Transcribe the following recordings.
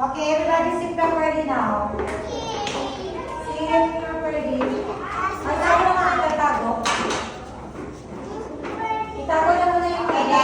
Okay, everybody sit properly now. Sit properly. Ay, tayo naman ang tatago. Itago na muna yung kaya.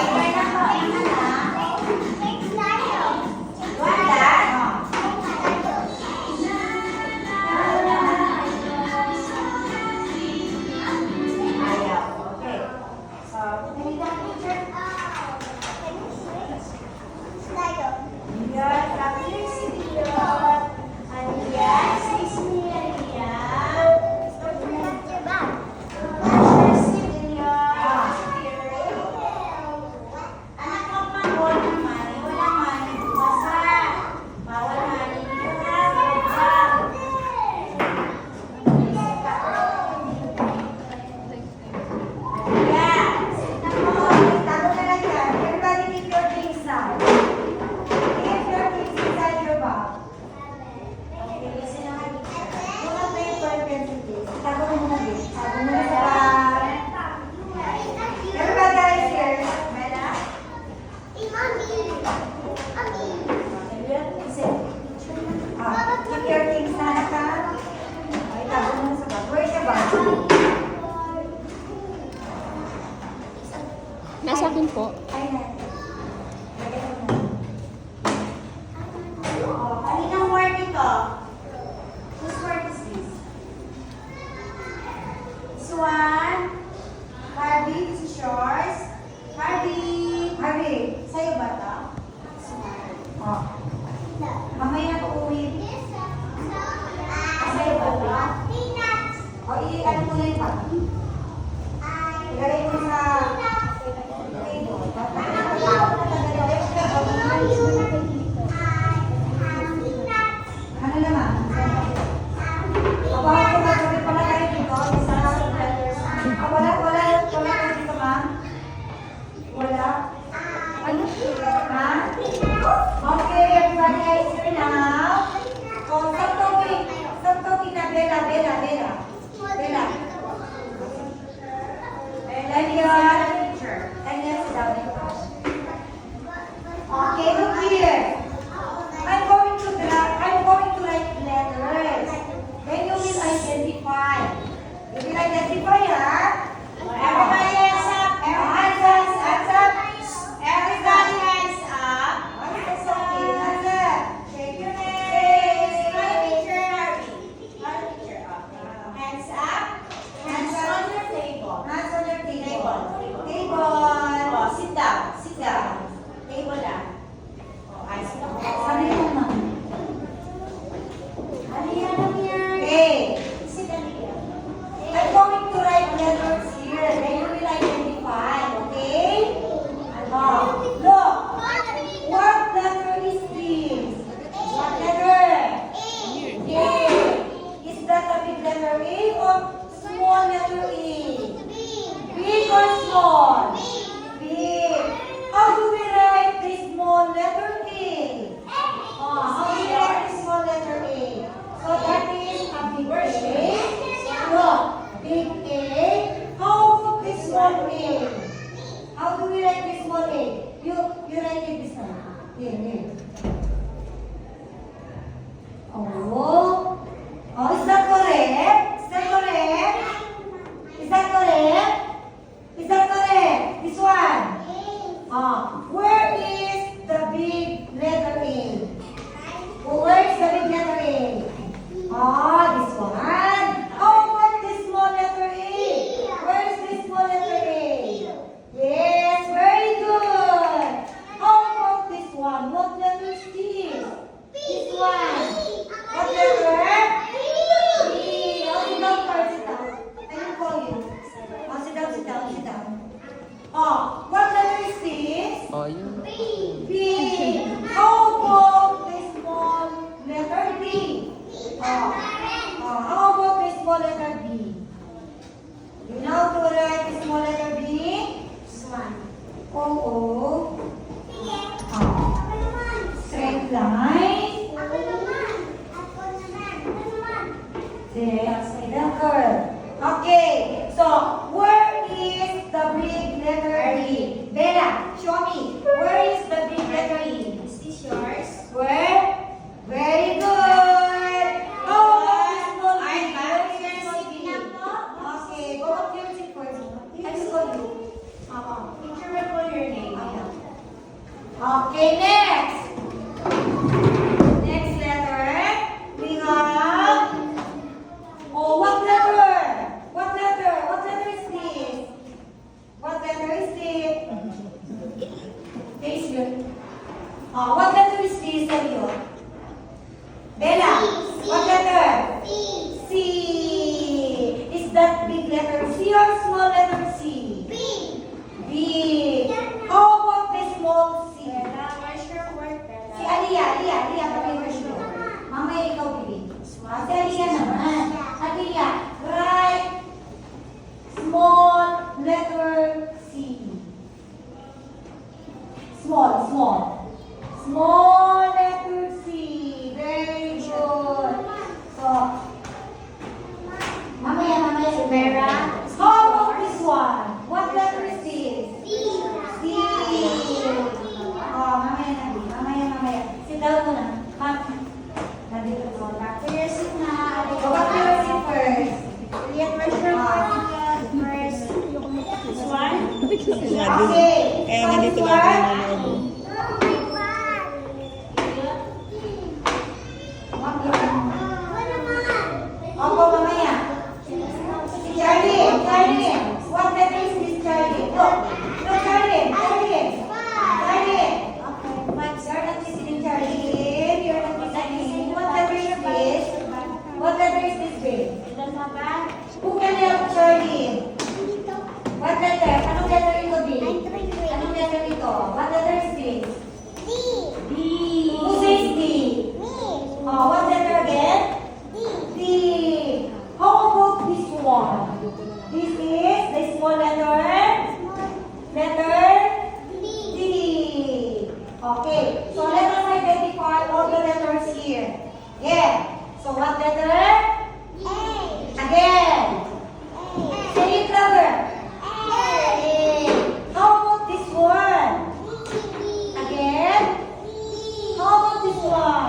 Nasa akin po. Kaninang word ito? Whose word is this? This one? Harvey, this is yours. Harvey! Harvey, sa'yo ba ito? Oh. Mamaya na uuwi. Sa'yo ba ito? O, ano mo na yung pag? Ilagay mo sa... Ano naman? Wala kayo dito, ma'am? Wala? Ano? Ha? Okay, everybody is here now. Oh, stop talking na Bella. Bella. Okay, look here. I'm going to write letters. Then you will identify. You will identify, huh? Everybody hands up. Hands up. Everybody hands up. Hands up. Shake your hands. My picture, Harvey. Hands up. Hands on your table. Hands on your table. Oh, sit down. Table lang. Oh, ayos na. Sabi mo, ma'am. Okay. Sit down here. I'm going to write letters here. Then you will identify, okay? Look. What letter is this? What letter? A. Is that a big letter A or small letter A? Big or small? Big. How do we write the small letter A? How do we write the small letter A? So that is a big A. Look, big A. How about the small A? How do we write the small A? You write it this time. Here. Oh, is that correct? This one. Where is the big letter A? Where is the big letter A? This one. How about the small letter A? Where is the small letter A? Yes, very good. How about this one? What letter is this? This one. What letter O. Straight line. Then, middle curve. Okay. So, where is the big letter E? Bella, show me. Where is the big letter E? Is this yours? Where? Very good. Oh, small Ay, bee. parang Where is yours small si bee? Pinang po. Okay, go up to your seat first. I just call you. Picture will call your name. Okay, next. Next letter. We have. Oh, what letter? What letter? What letter is this? What letter is this? This good. What letter is this, Elio? Bella, what letter? C. Is that big letter C or small letter C? B. How about the small C? Where's your work, Bella? Si Aliyah, kami first mo. Mamaya ikaw, bibi. Si Aliyah naman. Aliyah, write small letter C. Small letter C. Very good. So, mamaya. Si Vera. How about this one? What letter is this? D. Oh, mamaya. Sit down muna. Nandito ko. Back to your seat na. Go back to your seat first. Juliet, where's your work? First. This one? Okay. Kaya So, nandito this lang ako one, nanonood. Opo, mamaya. Si Charlie. What letter is this, Charlie? Look, Charlie. You're not listening, Charlie. You're not listening. What letter is this? What letter is this, babe? Who can help Charlie? What letter? Anong letter ito, babe? Anong letter ito? What letter is this? D. Who says D? What letter again? D. How about this one? This is the small letter. Letter D. Okay. So let us identify all the letters here. Yeah. So what letter?